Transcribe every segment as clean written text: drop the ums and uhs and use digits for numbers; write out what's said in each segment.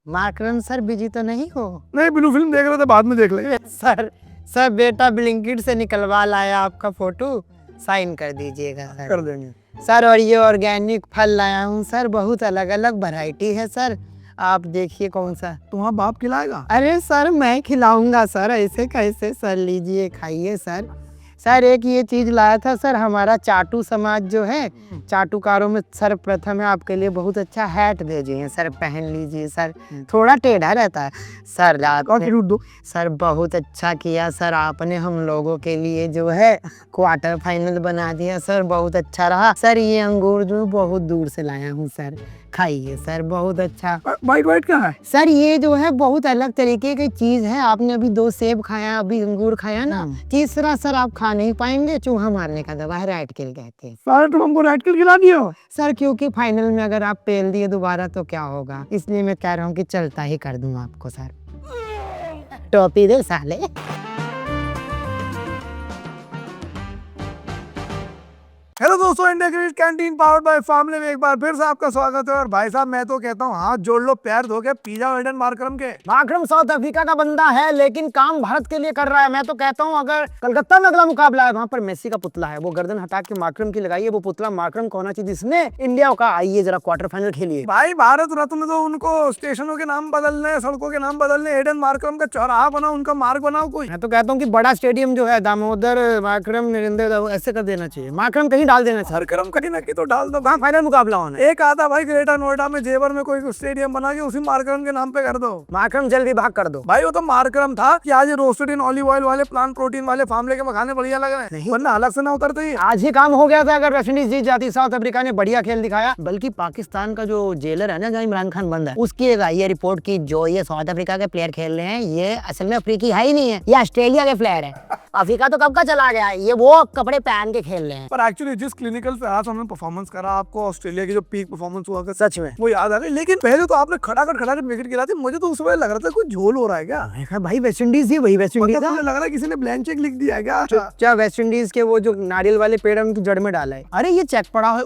माकरम sir busy तो नहीं हो? नहीं, ब्लू फिल्म देख रहे थे, बाद में देख लेंगे। सर बेटा ब्लिंकिट से निकलवा लाया आपका फोटो, साइन कर दीजिएगा सर। कर देंगे सर। और ये ऑर्गेनिक फल लाया हूँ सर, बहुत अलग अलग वैरायटी है सर, आप देखिए कौन सा। तुम्हारा बाप खिलाएगा? अरे सर मैं खिलाऊंगा सर, ऐसे कैसे सर, लीजिए खाइए सर। सर एक ये चीज लाया था सर, हमारा चाटू समाज जो है, चाटुकारों में सर प्रथम है आपके लिए बहुत अच्छा हैट भेजे सर, पहन लीजिए सर, थोड़ा टेढ़ा रहता है सर। सर बहुत अच्छा किया सर आपने, हम लोगों के लिए जो है क्वार्टर फाइनल बना दिया सर, बहुत अच्छा रहा सर। ये अंगूर जो बहुत दूर से लाया हूँ सर, खाइए सर, बहुत अच्छा। वाइट क्या है सर? ये जो है बहुत अलग तरीके की चीज है, आपने अभी 2 सेब खाया, अभी अंगूर खाया ना, तीसरा सर आप खा नहीं पाएंगे, चूहा मारने का दवा है, रेड किल कहते हैं सर। तुम हमको रेड किल खिला दियो सर, क्योंकि फाइनल में अगर आप पेल दिए दोबारा तो क्या होगा, इसलिए मैं कह रहा हूँ कि चलता ही कर दूं आपको सर। टोपी दे साले। हेलो दोस्तों, India cricket canteen powered by Farmley में एक बार फिर से आपका स्वागत है। और भाई साहब मैं तो कहता हूँ हाथ जोड़ लो, पैर धो के पी जाओ एडन मार्करम के। मार्करम साउथ अफ्रीका का बंदा है, लेकिन काम भारत के लिए कर रहा है। मैं तो कहता हूँ अगर कलकत्ता में अगला मुकाबला है, वहाँ पर मेसी का पुतला है, वो गर्दन हटा के मार्करम की लगाइए, वो पुतला मार्करम को होना चाहिए जिसने इंडिया का। आइए जरा क्वार्टर फाइनल खेलिए। भाई भारत रत्न में तो उनको स्टेशनों के नाम बदलने, सड़कों के नाम बदलने, एडन मार्करम का चौराहा बनाओ, उनका मार्ग बनाओ कोई। मैं तो कहता हूँ कि बड़ा स्टेडियम जो है दामोदर मार्करम नरेंद्र ऐसे कर देना चाहिए, मार्करम कहीं डाल देना चाहिए। कहीं ना कहीं तो डाल दो। कहाँ फाइनल मुकाबला होना है? एक आता भाई ग्रेटर नोएडा में जेवर में कोई स्टेडियम बना के उसी मार्करम के नाम पे कर दो। मार्करम जल विभाग कर दो भाई। वो तो मार्करम था कि आज रोस्टेड इन ऑलिव ऑयल वाले प्लांट प्रोटीन वाले फार्मले के मखाने बढ़िया लग रहे हैं, वरना अलग से ना उतरते ही। आज ही काम हो गया था अगर वेस्ट इंडीज जीत जाती। साउथ अफ्रीका ने बढ़िया खेल दिखाया, बल्कि पाकिस्तान का जो जेलर है ना, जहाँ इमरान खान बंद है, उसकी ये रिपोर्ट की जो ये साउथ अफ्रीका के प्लेयर खेल रहे हैं, ये असल में अफ्रीकी है ही नहीं है, ये ऑस्ट्रेलिया के प्लेयर है। अफ्रीका तो कब का चला गया, ये वो कपड़े पहन के खेल रहे हैं। पर एक्चुअली जिस क्लिनिकल से आज हमने परफॉर्मेंस करा, आपको ऑस्ट्रेलिया की जो पीक परफॉर्मेंस हुआ सच में वो याद आ गई। लेकिन पहले तो आपने खड़ा कर विकेट गिरा थी, मुझे तो उस समय लग रहा था कोई झोल हो रहा है क्या। भाई वेस्ट इंडीज ही, वही वेस्ट इंडीज मुझे लग रहा है किसी ने ब्लैंक चेक लिख दिया है क्या। क्या वेस्ट इंडीज के वो जो नारियल वाले पेड़ उनकी जड़ में डाला है। अरे ये चेक पड़ा है,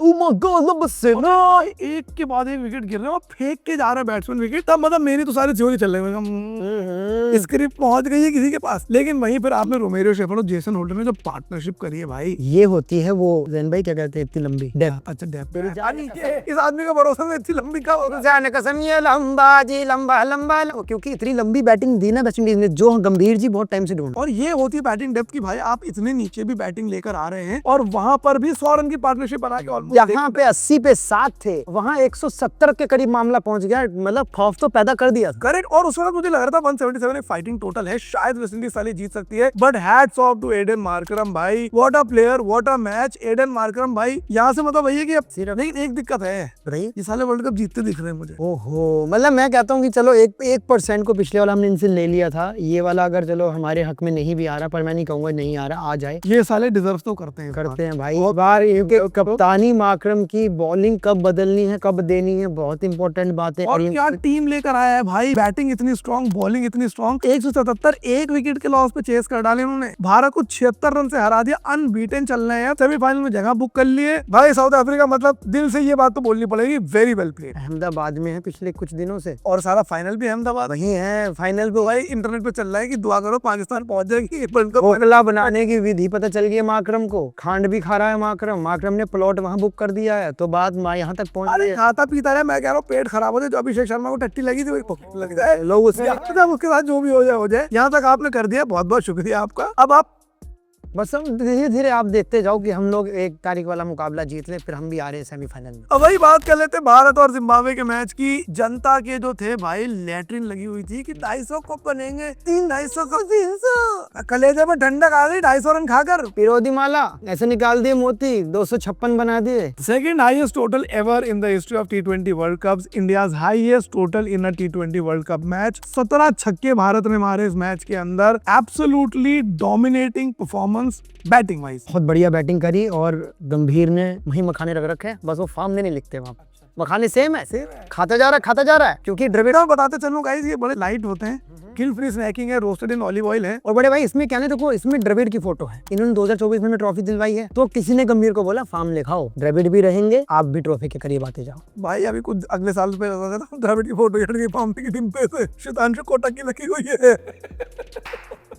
एक के बाद एक विकेट गिर रहे हैं, फेंक के जा रहा है बैट्समैन विकेट, तब मतलब मेरी तो सारे झोल चल रहे हैं, स्क्रिप्ट पहुंच गई है किसी के पास। लेकिन वहीं पर आपने रोमेरो शेफर और जेसन होल्डर ने जो पार्टनरशिप करी है भाई, ये होती है वो जैन भाई क्या कहते हैं, इतनी लंबी डेप्थ। अच्छा डेप्थ इस आदमी का भरोसा में इतनी लंबी का जाने कसम ये लंबा जी लंबा लंबा, क्योंकि इतनी लंबी बैटिंग दी ना वेस्ट इंडीज ने, जो गंभीर जी बहुत टाइम से ढूंढ। और ये होती है बैटिंग डेप्थ की भाई, आप इतने नीचे भी बैटिंग लेकर आ रहे हैं और वहां पर भी 100 रन की पार्टनरशिप बना के, यहाँ पे 80 पे 7 थे, वहाँ 170 के करीब मामला पहुंच गया, मतलब खौफ तो पैदा कर दिया। करेक्ट। और उस वक्त मुझे लग रहा था 177 एक फाइटिंग टोटल है, शायद वेस्ट इंडीज साली जीत सकती है, but hats off to Aiden Markram भाई, what a player, what a match. Aiden Markram भाई यहाँ से मतलब भैया कि अब लेकिन एक दिक्कत है, ये साले वर्ल्ड कप जीतते दिख रहे हैं मुझे। ओहो, मतलब मैं कहता हूँ कि चलो 1% को पिछले वाला हमने इनसे ले लिया था, ये वाला अगर चलो हमारे हक में नहीं भी आ रहा, पर मैं नहीं कहूंगा नहीं आ रहा, आ जाए। ये साले डिजर्व तो करते हैं भाई। बार कप्तानी मार्करम की बॉलिंग कब बदलनी है कब देनी है, बहुत इंपॉर्टेंट बात है। और क्या टीम लेकर आया है भाई, बैटिंग इतनी स्ट्रॉन्ग, बॉलिंग इतनी स्ट्रॉन्ग। 177 एक विकेट के लॉस पे चेस कर डाले उन्होंने, भारत को 76 रन से हरा दिया, अनबीटन चल रहे हैं, सेमीफाइनल में जगह बुक कर लिए भाई। साउथ अफ्रीका मतलब दिल से ये बात तो बोलनी पड़ेगी, वेरी वेल प्लेड। अहमदाबाद में है पिछले कुछ दिनों से, और सारा फाइनल भी अहमदाबाद वही है। फाइनल तो भाई इंटरनेट पे चल रहा है कि दुआ करो पाकिस्तान पहुंच जाएगी। ढोकला बनाने की विधि पता चल गई है मार्करम को, खांड भी खा रहा है मार्करम ने प्लॉट वहाँ बुक कर दिया है, तो बात यहाँ तक पहुंच गई। खाता पीता है, मैं कह रहा हूँ पेट खराब हो जाए, जो अभिषेक शर्मा को टट्टी लगी थी वही लग जाए, लोग उसके साथ जो भी हो जाए। यहाँ तक आपने कर दिया, बहुत बहुत शुक्रिया आपका। अब आप बस हम धीरे धीरे आप देखते जाओ कि हम लोग 1 तारीख वाला मुकाबला जीत ले, फिर हम भी आ रहे हैं सेमीफाइनल में। अब वही बात कर लेते भारत और जिम्बाब्वे के मैच की। जनता के जो थे भाई, लैट्रिन लगी हुई थी कि 250 कब बनेंगे, 250 को 300 कलेजे में ठंडक आ गई 250 रन खाकर। पिरोदी माला ऐसे निकाल दिए मोती, 256 बना दिए। Second highest total ever in the history of T20 world cups, India's highest total in a T20 world cup match. 17 छक्के भारत ने मारे इस मैच के अंदर, absolutely dominating performance batting wise. बहुत बढ़िया बैटिंग करी और गंभीर ने वही मखाने रख रखे, बस वो फॉर्म में नहीं लिखते वहाँ। मखाने सेम है, सेम है। खाता जा रहा है क्योंकि द्रविड़। मैं बताते चलूं गाइस, ये बड़े लाइट होते हैं, किल फ्री स्नैकिंग है, रोस्टेड इन ऑलिव ऑयल है। और बड़े भाई इसमें क्या है, देखो इसमें द्रविड़ की फोटो है, इन्होंने 2024 में ट्रॉफी दिलवाई है, तो किसी ने गंभीर को बोला फार्म लिखाओ, द्रविड़ भी रहेंगे, आप भी ट्रॉफी के करीब आते जाओ। भाई अभी कुछ अगले साल पे द्रविड़ की फोटो की फार्म की टीम पे से शतांशु कोटक की लगी हुई है।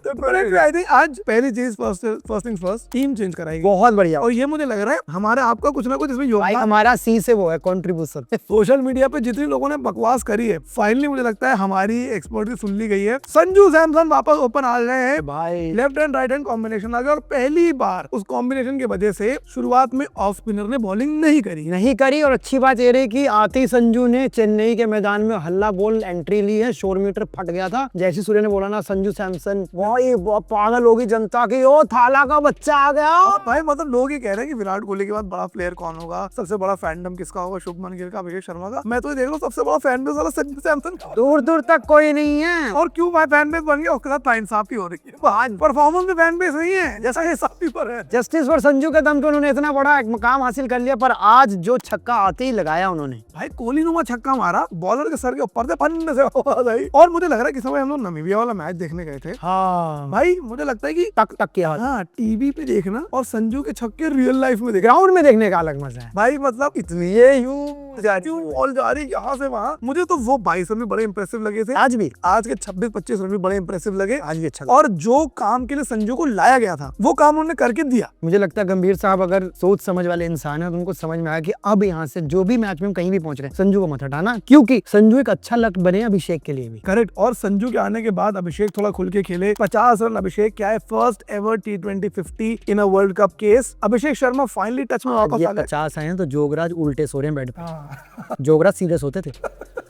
तो आई थिंक आज पहली चीज first thing first, team change कराएगी, बहुत बढ़िया। और ये मुझे लग रहा है हमारा आपका कुछ ना कुछ इसमें भाई योगदान। हमारा सी से वो है कंट्रीब्यूशन। सोशल मीडिया पे जितनी लोगों ने बकवास करी है, फाइनली मुझे लगता है हमारी एक्सपर्टी सुन ली गई है। संजू सैमसन वापस ओपन आ गए हैं भाई left and right hand combination आ गया, और पहली बार उस कॉम्बिनेशन की वजह से शुरुआत में ऑफ स्पिनर ने बॉलिंग नहीं करी। और अच्छी बात ये रही कि आते ही संजू ने चेन्नई के मैदान में हल्ला बोल एंट्री ली है, शोर मीटर फट गया था। जैसे सूर्य ने बोला ना संजू सैमसन, वही पागल होगी जनता की, ओ थाला का बच्चा आ गया। भाई मतलब लोग ये कह रहे हैं कि विराट कोहली के बाद बड़ा प्लेयर कौन होगा, सबसे बड़ा फैंडम किसका होगा, शुभमन गिल का, अभिषेक शर्मा का। मैं तो ये देख रहा हूँ सबसे बड़ा फैन बेस वाला संजू सैमसन का। दूर दूर तक कोई नहीं है। और क्यों भाई फैन बेस बन गया, उसके साथ नाइंसाफी हो रही है। आज परफॉर्मेंस में फैन बेस नहीं है, जैसा ये साफी पर है। जस्टिस फॉर संजू के दम पे उन्होंने इतना बड़ा एक मुकाम हासिल कर लिया, पर आज जो छक्का आते ही लगाया उन्होंने, भाई कोहली नुमा छक्का मारा, बॉलर के सर के ऊपर से पन्ने से आवाज आई। और मुझे लग रहा है कि समय हम लोग नामीबिया वाला मैच देखने गए थे। हाँ भाई मुझे लगता है कि टक टक किया, हाँ टीवी पे देखना और संजू के छक्के रियल लाइफ में देखना, ग्राउंड में देखने का अलग मजा है। भाई मतलब इतनी ये यूं जा रही बॉल जा रही यहाँ से वहाँ। मुझे तो वो 22 रन भी बड़े इंप्रेसिव लगे थे, आज भी, आज के 26-25 रन भी बड़े इंप्रेसिव लगे। आज भी अच्छा। और जो काम के लिए संजू को लाया गया था वो काम उन्होंने करके दिया। मुझे लगता है गंभीर साहब अगर सोच समझ वाले इंसान है तो उनको समझ में आया कि अब यहाँ से जो भी मैच में हम कहीं भी पहुंच रहे हैं, संजू को मत हटाना, क्योंकि संजू एक अच्छा लक बने अभिषेक के लिए भी। करेक्ट। और संजू के आने के बाद अभिषेक थोड़ा खुल के खेले, 50 रन अभिषेक क्या है, first ever T20 50 in a world cup case. Abhishek Sharma finally touch में वापस आ गए। 50 आए हैं तो जोगराज उल्टे सो रहे हैं बेड पे। हाँ। जोगराज सीरियस होते थे,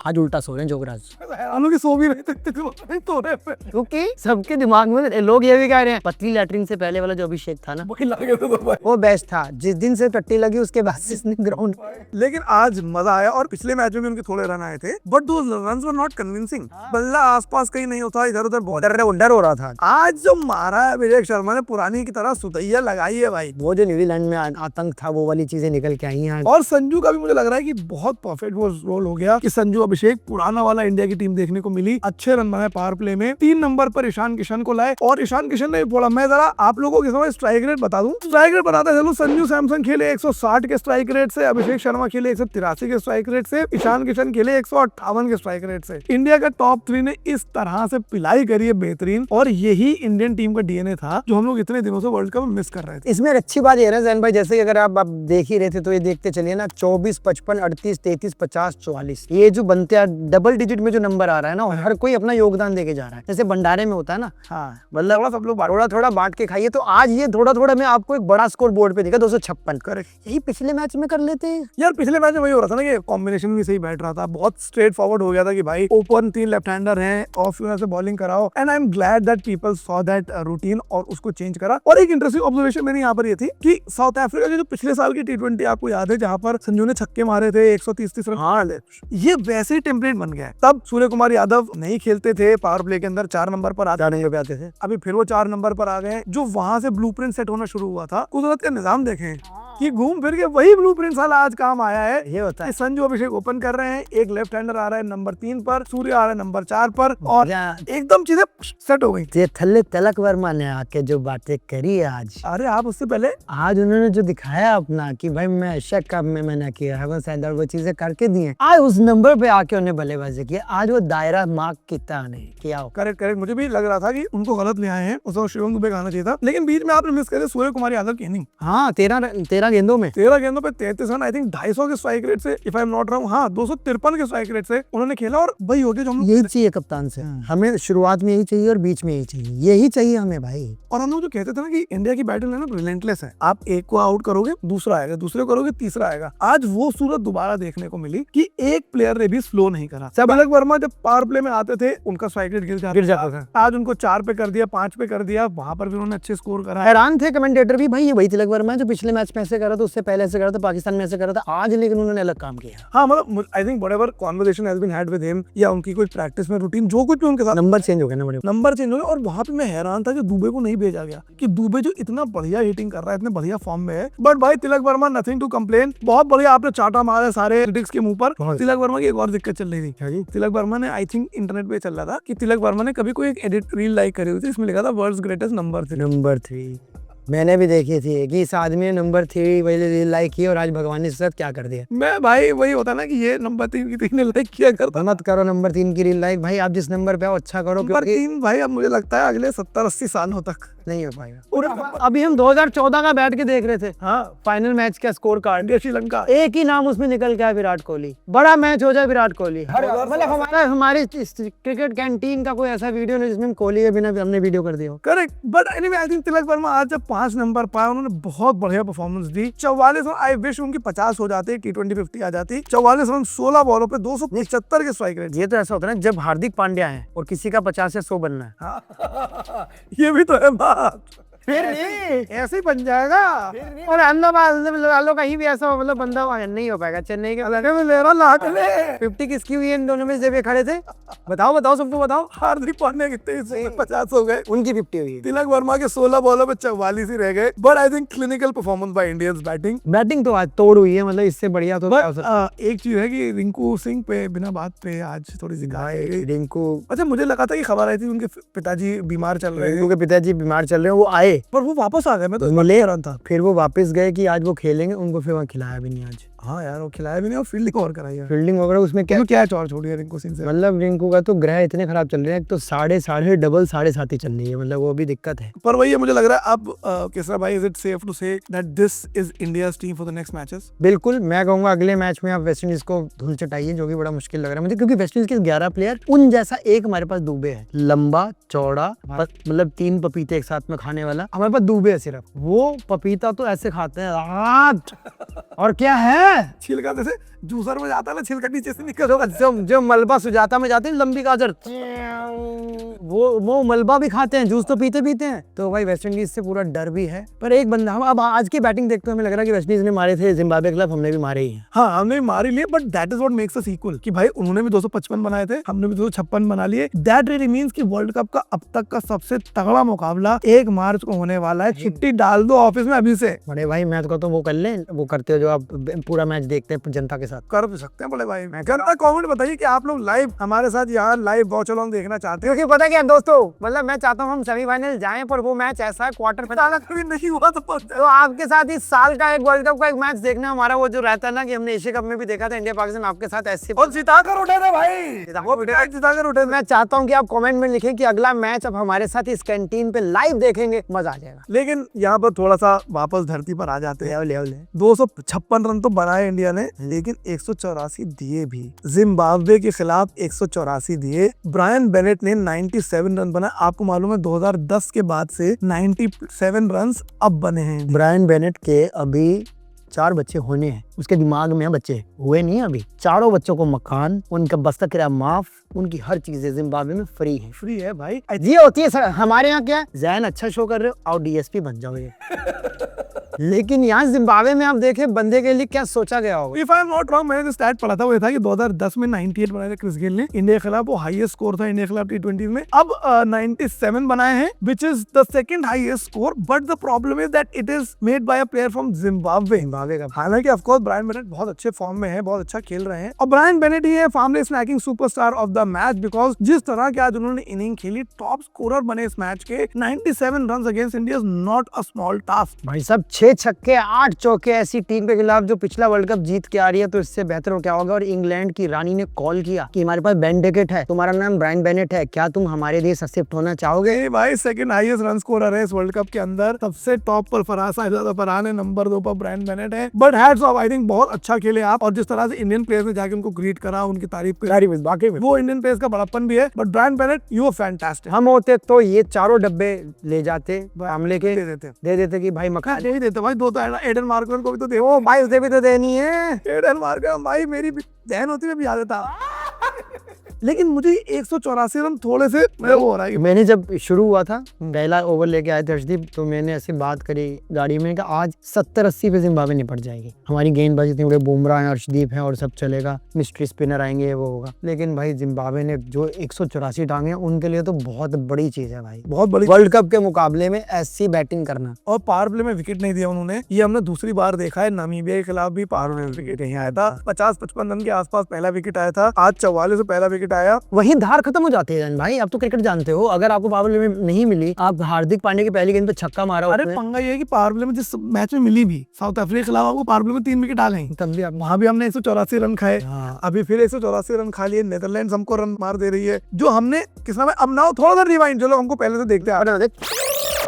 आज उल्टा सो रहे हैं जोगराज, हैरान सो भी नहीं सकते क्योंकि सबके दिमाग में लोग ये भी कह रहे हैं पतली लैटरिन से पहले वाला जो अभिषेक था ना, वही लगे थे तो भाई। वो बेस्ट था। जिस दिन से टट्टी लगी उसके बाद से इसने ग्राउंड। लेकिन आज मजा आया, और पिछले मैच में भी उनके थोड़े रन आए थे, बट दो रन्स वर नॉट कन्विंसिंग। बल्ला आसपास कहीं नहीं होता, इधर उधर बहुत डर हो रहा था। आज जो मारा है अभिषेक शर्मा ने, पुरानी की तरह सुतैया लगाई है भाई। वो जो न्यूजीलैंड में आतंक था वो वाली चीजें निकल के आई हैं। और संजू का भी मुझे लग रहा है कि बहुत परफेक्ट वो रोल हो गया कि संजू अभिषेक पुराना वाला इंडिया की टीम देखने को मिली। अच्छे रन बनाए पावर प्ले में, 3 नंबर पर ईशान किशन को लाए, और ईशान किशन ने बोला, मैं जरा आप लोगों के समय स्ट्राइक रेट बता दूं। स्ट्राइक रेट बताते चलो, संजू सैमसन खेले 160 के स्ट्राइक रेट से, अभिषेक शर्मा खेले 183 के स्ट्राइक रेट से, ईशान किशन खेले 158 के स्ट्राइक रेट से। इंडिया का टॉप 3 ने इस तरह से पिलाई करी है बेहतरीन, और यही इंडियन टीम का डीएनए था जो हम लोग इतने दिनों से वर्ल्ड कप में मिस कर रहे थे। इसमें अच्छी बात ये है ना जैन भाई, जैसे कि अगर आप देख ही रहे थे तो ये देखते चलिए ना, 24, 55, 38, 33, 50, 44, ये जो बनते हैं डबल डिजिट में जो नंबर आ रहा है ना, हर कोई अपना योगदान देके जा रहा है। जैसे भंडारे में होता है ना, हाँ मतलब सब लोग थोड़ा थोड़ा बांट के खाइए, तो आज ये थोड़ा थोड़ा में आपको एक बड़ा स्कोर बोर्ड पे दिखा, 256। करेक्ट। यही पिछले मैच में कर लेते हैं यार, पिछले मैच में वही हो रहा था ना कि कॉम्बिनेशन भी सही बैठ रहा था, बहुत स्ट्रेट फॉरवर्ड हो गया था कि भाई ओपन 3 लेफ्ट हैंडर हैं, ऑफ स्पिनर से बॉलिंग कराओ, and I am glad that people saw that routine और उसको चेंज करा। और एक इंटरेस्टिंग ऑब्जर्वेशन मेरी यहाँ पर ये थी कि साउथ अफ्रीका के जो पिछले साल की T20 आपको याद है, जहाँ पर संजू ने छक्के मारे थे 130 रन, हाँ, ये वैसे ही टेम्पलेट बन गया है। तब सूर्य कुमार यादव नहीं खेलते थे, पावर प्ले के अंदर 4 नंबर पर आते थे, अभी फिर वो 4 नंबर पर आ गए। जो वहां से ब्लूप्रिंट सेट होना शुरू हुआ था, कुदरत का निजाम देखें कि घूम फिर के वही ब्लूप्रिंट साला आज काम आया है। ये होता है। संजू अभिषेक ओपन कर रहे हैं, एक लेफ्ट हैंडर आ रहा है नंबर 3 पर, सूर्य आ रहा है नंबर 4 पर, और एकदम चीजें सेट हो गई। ये थल्ले तलक वर्मा ने आके जो बातें करी है आज, अरे आप उससे पहले आज उन्होंने जो दिखाया अपना कि भाई मैं एशिया कप में मैंने किया है, वो चीजें करके दी हैं, आज उस नंबर पे आके उन्हें बल्लेबाजी किया, आज वो दायरा मार्क कितना नहीं किया। करेक्ट। मुझे भी लग रहा था कि उनको गलत ले आए हैं, उसको शिवम दुबे आना चाहिए था, लेकिन बीच में आपने मिस करे सूर्य कुमार यादव की इनिंग। हाँ, 13 गेंदों में 13 गेंदों पे 33 रन, आई थिंक 250 के स्ट्राइक रेट से, if I am not wrong, हाँ 253 के स्ट्राइक रेट से उन्होंने खेला, और वही हो गया जो हम यही चाहिए कप्तान से, हमें शुरुआत में यही चाहिए और बीच में यही चाहिए, यही चाहिए हमें भाई। और हम लोग जो कहते थे ना कि इंडिया की बैटिंग है ना रिलेंटलेस है, आप एक को आउट करोगे दूसरा आएगा, दूसरे को करोगे तीसरा आएगा। आज वो सूरत दोबारा देखने को मिली कि एक प्लेयर ने भी स्लो नहीं करा। तिलक वर्मा जब पावर प्ले में आते थे उनका स्ट्राइक रेट गिर जाता था। आज उनको 4 पे कर दिया, 5 पे कर दिया, वहां पर भी उन्होंने अच्छे स्कोर करा। हैरान थे कमेंटेटर भी, भाई ये वही तिलक वर्मा है जो पिछले मैच में ऐसे करा था, उससे पहले ऐसे करा था, पाकिस्तान में ऐसे करा था आज, लेकिन उन्होंने अलग काम किया। हाँ मतलब I think whatever conversation has been had with him या उनकी कोई प्रैक्टिस में रूटीन जो कुछ भी उनके साथ नंबर चेंज हो गए ना बड़े, नंबर चेंज हो गए। और वहां पे मैं हैरान था कि दुबे को नहीं भेजा गया, कि दुबे जो इतना बढ़िया हिटिंग कर रहा है, इतने बढ़िया फॉर्म में है। बट भाई Tilak Varma nothing to complain, बहुत बढ़िया आपने चाटा मारा सारे क्रिटिक्स के मुंह पर। तिलक वर्मा की एक और दिक्कत चल रही थी, तिलक वर्मा ने आई थिंक इंटरनेट पे चल रहा था कि तिलक वर्मा ने कभी कोई एक एडिट रील लाइक करी हुई थी, इसमें लिखा था वर्ल्ड्स ग्रेटेस्ट नंबर 3। मैंने भी देखी थी कि इस आदमी ने नंबर 3 वही लाइक किया और आज भगवान ने इसके साथ क्या कर दिया। मैं भाई वही होता ना कि ये नंबर 3 की 3 ने लाइक किया करता। मत करो नंबर 3 की रील लाइक, भाई आप जिस नंबर पे हो अच्छा करो, नंबर 3 भाई अब मुझे लगता है अगले 70-80 सालों तक नहीं हो पाएगा। अभी हम 2014 का बैठ के देख रहे थे, हाँ फाइनल मैच का स्कोर कार्ड, इंडिया श्रीलंका, एक ही नाम उसमें निकल गया विराट कोहली। बड़ा मैच हो जाए विराट कोहली, मतलब हमारी क्रिकेट कैंटीन का कोई ऐसा वीडियो नहीं जिसमें कोहली के बिना हमने वीडियो कर दिया। Correct. But anyway I think Tilak Varma आज जब 5 नंबर पाए, उन्होंने बहुत बढ़िया परफॉर्मेंस दी। 44 रन, आई विश उनकी 50 हो जाते, T20 50 आ जाती। 44 रन 16 बॉलों पे 275 के स्ट्राइक रेट। ये तो ऐसा होता है ना जब हार्दिक पांड्या है और किसी का 50 या 100 बनना है। हाँ। ये भी तो है बात, फिर नहीं ऐसे ही बन जाएगा। और अहमदाबाद कहीं भी ऐसा मतलब बंदा नहीं हो पाएगा। चेन्नई के अलग में ले रहा 50 किसकी हुई है इन दोनों में जब ये खड़े थे, बताओ सबको बताओ। हार्दिक पांड्या कितने 50 हो गए, उनकी 50 हुई है। तिलक वर्मा के 16 बॉलों पे 44 ही रह गए। But I think clinical performance by Indians batting तो आज तोड़ हुई है, मतलब इससे बढ़िया तो एक चीज है कि रिंकू सिंह पे बिना बात पे आज थोड़ी सी रिंकू, अच्छा मुझे लगा था कि खबर आई थी उनके पिताजी बीमार चल रहे हैं, उनके पिताजी बीमार चल रहे हैं, वो आए पर वो वापस आ गए। मैं तो ले रहा था, फिर वो वापस गए कि आज वो खेलेंगे, उनको फिर वहाँ खिलाया भी नहीं आज। हाँ यार वो खिलाया भी नहीं और फील्डिंग और कराई है। फील्डिंग वगैरह उसमें क्या चौड़ छोड़ी है रिंकू सिंह से। मतलब रिंकू का तो ग्रह इतने खराब चल रहे हैं, तो साढ़े डबल 7.5 चल रही है, मतलब वो भी दिक्कत है। पर वही है, मुझे लग रहा है अब केसरा भाई, is it safe to say that this is India's team for the next matches? बिल्कुल, मैं कहूंगा अगले मैच में आप वेस्ट इंडीज को धूल चटाइए, जो कि बड़ा मुश्किल लग रहा है मुझे, क्योंकि वेस्ट इंडीज के 11 प्लेयर, उन जैसा एक हमारे पास दुबे है, लंबा चौड़ा, मतलब 3 पपीते एक साथ में खाने वाला। हमारे पास दुबे है सिर्फ, वो पपीता तो ऐसे खाते हैं और क्या है, छिलका जैसे जूसर में जाता है ना, छिलका नीचे से निकल होगा। जो मलबा सुजाता में जाते हैं लंबी गाजर, वो मलबा भी खाते हैं, जूस तो पीते हैं। तो भाई वेस्ट इंडीज से पूरा डर भी है। पर एक बंदा, हम अब आज की बैटिंग देखते हुए हमें लग रहा है कि वेस्ट इंडीज ने मारे थे जिम्बाब्वे खिलाफ, हमने भी मारे ही हैं। हाँ हमने मार ही लिए, but that is what makes us equal, कि भाई उन्होंने भी 255 बनाए थे, हमने भी 256 बना लिए। दैट रियली मींस कि वर्ल्ड कप का अब तक का सबसे तगड़ा मुकाबला 1 मार्च को होने वाला है। छुट्टी डाल दो ऑफिस में अभी से। बड़े भाई मैच को तो वो कर लें, वो करते हो जो आप पूरा मैच देखते हैं जनता के साथ, कर सकते हैं बड़े भाई। जनता कमेंट बताइए कि आप लोग लाइव हमारे साथ यहाँ लाइव वॉच अलोंग देखना चाहते हैं, क्योंकि पता क्या दोस्तों, मतलब मैं चाहता हूँ हम सेमीफाइनल जाएं, पर वो मैच ऐसा है क्वार्टर फाइनल कभी नहीं हुआ तो आपके साथ इस साल का एक वर्ल्ड कप का एक मैच देखना हमारा वो जो रहता है ना, कि हमने एशिया कप में भी देखा था इंडिया पाकिस्तान, आपके साथ ऐसे और जिता कर उठे थे भाई, जिता कर उठे। मैं चाहता हूँ कि आप कमेंट में लिखें कि अगला मैच अब हमारे साथ इस कैंटीन पे लाइव देखेंगे, मजा आ जाएगा। लेकिन यहाँ पर थोड़ा सा वापस धरती पर आ जाते हैं। 256 रन तो बनाए इंडिया ने, लेकिन 184 दिए भी। जिम्बाब्वे के खिलाफ 184 दिए। ब्रायन बेनेट ने 97 रन बनाए। आपको मालूम है 2010 के बाद से 97 रन अब बने हैं। ब्रायन बेनेट के अभी 4 बच्चे होने हैं, उसके दिमाग में बच्चे हुए नहीं अभी। चारों बच्चों को मकान, उनका बस्ता किराया माफ, उनकी हर चीजें जिम्बाब्वे में फ्री है भाई। ये होती है हमारे यहाँ क्या, जैन अच्छा शो कर रहे हो, आओ DSP बन जाओ ये लेकिन यहाँ जिम्बाब्वे में आप देखें बंदे के लिए क्या सोचा गया होगा। If I'm not wrong, मैंने जो स्टैट पढ़ा था वो था कि 2010 में 98 बनाए थे क्रिस गेल ने इंडिया के खिलाफ, वो हाईएस्ट स्कोर था इंडिया के खिलाफ T20 में। अब 97 बनाए हैं, which is the second highest score, but the problem is that it is made by a player from Zimbabwe। हालांकि ऑफ कोर्स ब्रायन बेनेट बहुत अच्छे फॉर्म में है, बहुत अच्छा खेल रहे हैं, और ब्रायन बेनेट ही है Farmley's snacking superstar of the match, because जिस तरह के आज उन्होंने इनिंग खेली, टॉप स्कोरर बने इस मैच के। 97 run against India is not a small task भाई साहब। 6 छक्के 8 चौके ऐसी टीम के खिलाफ जो पिछला वर्ल्ड कप जीत के आ रही है, तो इससे बेहतर क्या होगा। और इंग्लैंड की रानी ने कॉल किया कि हमारे पास बेन डेकेट है, तुम्हारा नाम ब्रायन बेनेट है, क्या तुम हमारे देश शिफ्ट होना चाहोगे? भाई सेकंड हाईएस्ट रन स्कोरर है इस वर्ल्ड कप के अंदर, सबसे टॉप पर फराज फरहान है, नंबर 2 पर ब्रायन बेनेट है। But hats of, I think बहुत अच्छा खेले आप, और जिस तरह से इंडियन प्लेयर्स ने जाके उनको ग्रीट करा, उनकी तारीफ करी, बाकी वो इंडियन प्लेयर्स का बड़प्पन भी है। But Brian Bennett you are fantastic. हम होते तो ये चारों डब्बे ले जाते, हमले के दे देते कि भाई मकान दे देते भाई। 2 तो एडन मार्कर को भी तो दे, भाई उसे भी तो देनी है। एडन मार्कर भाई मेरी बहन होती मैं भी आ देता। लेकिन मुझे 184 रन थोड़े से वो हो रहा है। मैंने जब शुरू हुआ था, पहला ओवर लेके आए थे अर्शदीप, तो मैंने ऐसी बात करी गाड़ी में कि आज 70-80 पे जिम्बाब्वे निपट जाएगी, हमारी गेंदबाजी इतनी बड़े बुमराह हैं, अर्शदीप हैं और सब चलेगा, मिस्ट्री स्पिनर आएंगे, वो होगा। लेकिन भाई जिम्बाब्वे ने जो 184 टांगे उनके लिए तो बहुत बड़ी चीज है भाई, बहुत बड़ी। वर्ल्ड कप के मुकाबले में ऐसी बैटिंग करना। और पावर प्ले में विकेट नहीं दिया उन्होंने, ये हमने दूसरी बार देखा है। नामीबिया के खिलाफ भी पावर में विकेट नहीं आया था, 50-55 रन के आसपास पहला विकेट आया था, आज 44 से पहला विकेट आया। वही धार खत्म हो जाती है भाई। अब तो क्रिकेट जानते हो, अगर आपको पावर प्ले में नहीं मिली, आप हार्दिक पांड्या की पहली गेंद पे छक्का मारा, अरे पंगा ये है कि पावर प्ले में जिस मैच में मिली भी साउथ अफ्रीका के खिलाफ, आपको पावर प्ले में 3 विकेट आ गई, तब भी वहां भी हमने 184 रन खाए। हाँ। अभी फिर 184 रन खा लिए। नीदरलैंड्स हमको रन मार दे रही है, जो हमने किस नाम है, अब ना थोड़ा सा रिवाइंड, जो लोग हमको पहले से देखते आ रहे हैं।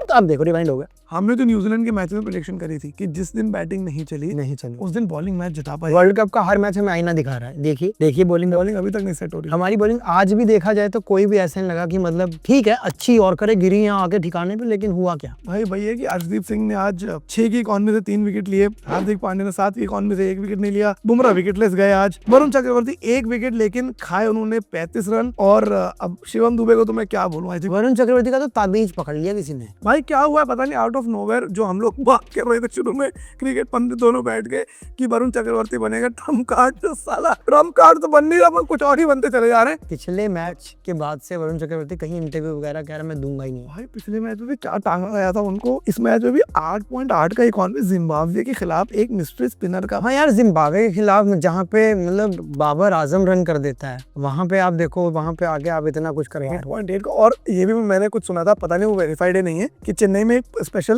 तो अब देखो रिवाइंड हो गया। हमने तो न्यूजीलैंड के मैच में प्रेडिक्शन करी थी कि जिस दिन बैटिंग नहीं चली उस दिन बॉलिंग मैच जिता पाए। वर्ल्ड कप का हर मैच हमें आईना दिखा रहा है। देखिए बॉलिंग अभी तक नहीं सेट हो रही। हमारी बॉलिंग आज भी देखा जाए तो कोई भी ऐसा नहीं लगा कि मतलब ठीक है अच्छी और करे, गिरी यहाँ आके ठिकाने पे, लेकिन हुआ क्या भाई भैया कि अर्शदीप सिंह ने आज 6 की इकॉनमी से 3 विकेट लिए, हार्दिक पांड्या ने 7 की इकॉनमी से 1 विकेट नहीं लिया, बुमराह विकेटलेस गए आज, वरुण चक्रवर्ती 1 विकेट लेकिन खाए उन्होंने 35 रन। और अब शिवम दुबे को तो मैं क्या बोलूं, वरुण चक्रवर्ती का तो ताबीज पकड़ लिया किसी ने। भाई क्या हुआ पता नहीं, आउट ऑफ नोवेयर जो हम लोग बात कर रहे थे शुरू में, क्रिकेट पंडित दोनों बैठ गए कि वरुण चक्रवर्ती बनेगा ट्रम्प कार्ड। जो साला ट्रम्प कार्ड तो बन नहीं रहा, कुछ और ही बनते चले जा रहे हैं। पिछले मैच के बाद से वरुण चक्रवर्ती कहीं इंटरव्यू वगैरह कह रहा मैं दूंगा ही नहीं। भाई पिछले मैच में भी क्या टांगा गया था उनको, इस मैच में भी 8.8 का इकॉनमी जिम्बाब्वे के खिलाफ एक मिस्ट्री स्पिनर का। हाँ यार, जिम्बाब्वे के खिलाफ जहाँ पे मतलब बाबर आजम रन कर देता है, वहाँ पे आप देखो, वहाँ पे आगे आप इतना कुछ करेंगे 8.8 का। और ये भी मैंने कुछ सुना था, पता नहीं वो वेरीफाइड है नहीं है, कि चेन्नई में एक स्पेशल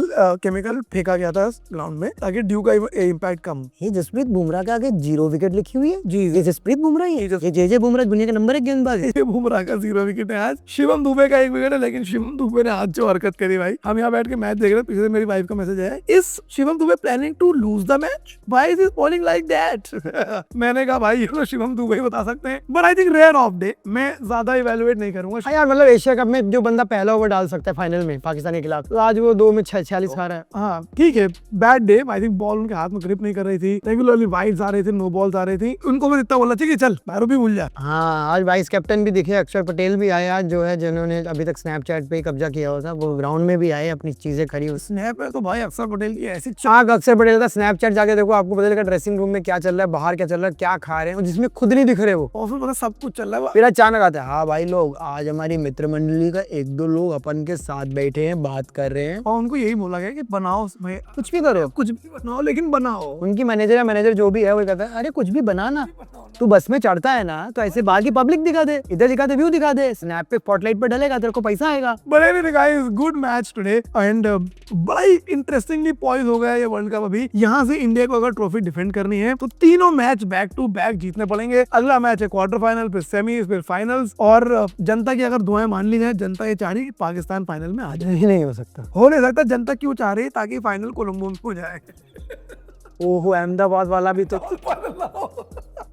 केमिकल फेंका गया था ग्राउंड में ताकि ड्यू का इम्पैक्ट कम। ये जसप्रीत बुमराह के आगे 0 विकेट लिखी हुई है जी। ये जसप्रीत बुमराह ही है। ये जे बुमराह दुनिया का नंबर 1 गेंदबाज है। ये बुमराह का 0 विकेट है आज। शिवम दुबे का 1 विकेट है, लेकिन शिवम दुबे ने आज जो हरकत करी भाई, हम यहाँ बैठ के मैच देख रहे हैं, पीछे मेरी वाइफ का मैसेज आया, इस Shivam Dube planning to lose the match, why is bowling like that. मैंने कहा भाई ये तो शिवम दुबे बता सकते हैं, but I think rare off day, मैं ज्यादा इवेलुएट नहीं करूंगा। हाँ यार, मतलब एशिया कप में जो बंदा पहला ओवर डाल सकता है फाइनल में पाकिस्तान के खिलाफ, तो आज वो 2 में 46 खा रहा है। हाँ ठीक है, bad day. I think ball उनके हाथ में ग्रिप नहीं कर रही थी, रेगुलरली वाइड्स आ रहे थे, नो बॉल्स आ रही थी, उनको मैं इतना बोला चाहिए चल बैरो भी भूल जा। हाँ, आज वाइस कैप्टन भी दिखे, अक्षर पटेल भी आए आज, जो है जिन्होंने अभी तक स्नैपचैट पे ही कब्जा किया हुआ था, वो ग्राउंड में भी आए, अपनी चीजें खरी। स्नैप है तो भाई अक्षर पटेल की ऐसी चाक अक्षर पटेल था, स्नैपचैट जाके देखो, आपको पता चलेगा ड्रेसिंग रूम में क्या चल रहा है, बाहर क्या चल रहा है, क्या खा रहे हैं, जिसमें खुद नहीं दिख रहे वो, और फिर मतलब सब कुछ चल रहा है। फिर अचानक आता है, हाँ भाई लोग आज हमारी मित्र मंडली का 1-2 लोग अपन के साथ बैठे हैं, बात कर रहे हैं, और उनको यही बोला गया कि बनाओ भाई, कुछ भी करो, कुछ भी बनाओ लेकिन बनाओ। उनकी मैनेजर जो भी है वो कहता है अरे कुछ भी बनाना, तू बस में चढ़ता है ना तो ऐसे बाकी पब्लिक दिखा दे, इधर दिखा दे, व्यू दिखा दे, स्नैप पे स्पॉटलाइट पे डलेगा, तेरे को पैसा आएगा। बड़े guys, good match today and बड़ा ही इंटरेस्टिंगली पॉइज हो गया ये वर्ल्ड कप। अभी यहाँ से इंडिया को अगर ट्रॉफी डिफेंड करनी है तो तीनों मैच बैक टू बैक जीतने पड़ेंगे। अगला मैच है क्वार्टर फाइनल, फिर सेमीज, फिर फाइनल्स। और जनता की अगर दुआएं मान ली जाए, जनता ये चाह रही है कि पाकिस्तान फाइनल में आ जाए। ही नहीं हो सकता, हो नहीं सकता। जनता क्यों चाह रही है? ताकि फाइनल कोलंबो में हो जाए। ओहो, अहमदाबाद वाला भी तो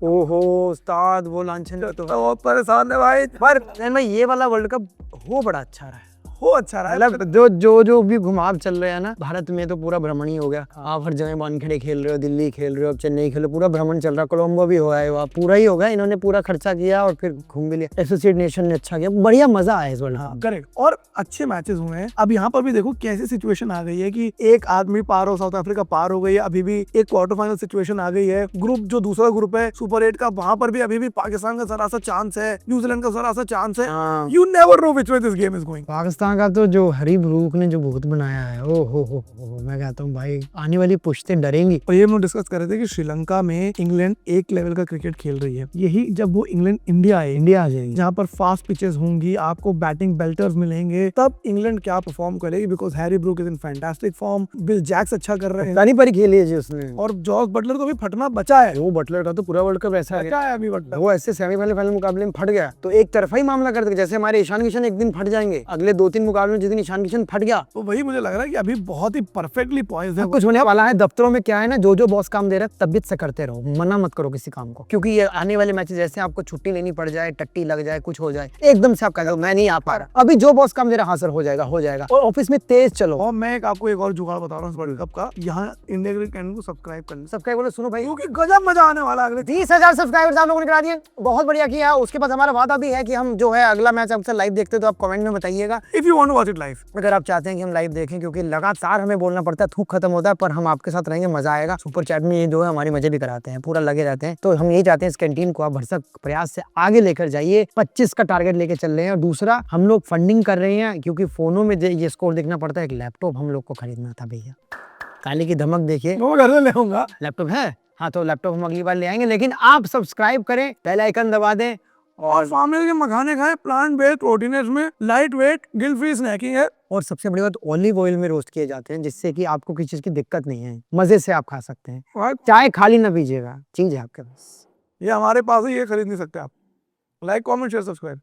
ओहो उस्ताद, वो लांछन तो बहुत परेशान है भाई। पर भाई ये वाला वर्ल्ड कप हो बड़ा अच्छा रहा है, हो अच्छा रहा है। मतलब जो भी घुमाव चल रहे हैं ना भारत में, तो पूरा भ्रमण ही हो गया। आप हर जगह वानखेड़े खेल रहे हो, दिल्ली खेल रहे हो, अब चेन्नई खेल रहे हो, पूरा भ्रमण चल रहा है। कोलंबो भी हुआ है, वहाँ पूरा ही होगा, इन्होंने पूरा खर्चा किया और फिर घूम भी लिया। एसोसिएट नेशन ने अच्छा किया, बढ़िया मजा आया इस वर्ल्ड कप। करेक्ट, और अच्छे मैचेस हुए हैं। अब यहाँ पर भी देखो कैसी सिचुएशन आ गई है कि एक आदमी पार हो, साउथ अफ्रीका पार हो गई है, अभी भी एक क्वार्टर फाइनल सिचुएशन आ गई है। ग्रुप जो दूसरा ग्रुप है सुपर 8 का, वहां पर भी अभी भी पाकिस्तान का जरा सा चांस है, न्यूजीलैंड का जरा सा चांस है। You never know which way this game is going. Pakistan का तो जो हरीफ रूख ने जो भूत बनाया है, ओ हो, मैं कहता हूँ भाई आने वाली पुश्तें डरेंगी। और ये हम लोग डिस्कस कर रहे थे कि श्रीलंका में इंग्लैंड एक लेवल का क्रिकेट खेल रही है। यही जब वो इंग्लैंड इंडिया आ जाएगी, जहाँ पर फास्ट पिचेस होंगी, आपको बैटिंग बेल्टर्स मिलेंगे, तब इंग्लैंड क्या परफॉर्म करेगी। Because Harry Brook is in fantastic form, Will Jacks अच्छा कर रहे हैं, तानी परी खेली है जी उसने, और जॉस बटलर को भी फटना बचा है। वो बटलर का तो पूरा वर्ल्ड कप ऐसा है अभी बटलर, वो ऐसे सेमीफाइनल फाइनल मुकाबले में फट गया तो एक तरफा ही मामला कर दे, जैसे हमारे ईशान किशन एक दिन फट जाएंगे, अगले 2-3 दिन मुकाबले में जिस दिन ईशान किशन फट गया, तो वही मुझे लग रहा है कि अभी बहुत ही परफेक्टली पॉइज्ड है। कुछ होने वाला है। दफ्तरों में क्या है ना, जो बॉस काम दे रहा है तबीयत से करते रहो, मना मत करो किसी काम को, क्योंकि ये आने वाले मैचेस जैसे आपको छुट्टी लेनी पड़ जाए, टट्टी लग जाए, कुछ हो जाए, एकदम से आप कह दो मैं नहीं आ पा रहा, अभी जो बॉस काम दे रहा है हाँ सर हो जाएगा और ऑफिस में तेज चलो। और मैं आपको एक और जुगाड़ बता रहा हूँ वर्ल्ड कप का, यहाँ इंडिया क्रिकेट चैनल को सब्सक्राइब करना, सब्सक्राइब सुनो भाई, क्योंकि गजब मजा आने वाला है। अगले 30,000 सब्सक्राइबर्स आप लोगों ने करा दिए, बहुत बढ़िया किया। उसके बाद हमारा वादा भी है कि हम जो है अगला मैच आपसे लाइव देखते तो आप कमेंट में बताइएगा, if you want to watch it live, अगर आप चाहते हैं कि हम लाइव देखें, क्योंकि लगातार हमें बोलना पड़ता है, थूक खत्म होता है, पर हम आपके साथ रहेंगे, मजा आएगा। सुपर चैट में ये जो है हमारी मजे भी कराते हैं, पूरा लगे रहते हैं। तो हम यही चाहते हैं इस कैंटीन को आप भरसक प्रयास से आगे लेकर जाइए, 25 का टारगेट लेके चल रहे हैं। और दूसरा, हम लोग फंडिंग कर रहे हैं, क्योंकि फोनों में ये स्कोर देखना पड़ता है। एक लैपटॉप हम लोग को खरीदना था भैया, काली की धमक देखिए, मैं घर में ले आऊंगा। लैपटॉप है, हाँ तो लैपटॉप हम अगली बार ले आएंगे, लेकिन आप सब्सक्राइब करें, बेल आइकन दबा दें। और सामने के मखाने खाएं, प्लांट बेस्ड प्रोटीन है इसमें, light weight guilt free snacking है, और सबसे बड़ी बात ऑलिव ऑयल में रोस्ट किए जाते हैं, जिससे कि आपको किसी चीज की दिक्कत नहीं है, मजे से आप खा सकते हैं। और चाय खाली ना पीजिएगा, चीज है आपके पास। ये हमारे पास है, ये खरीद नहीं सकते आप। Like comment share subscribe.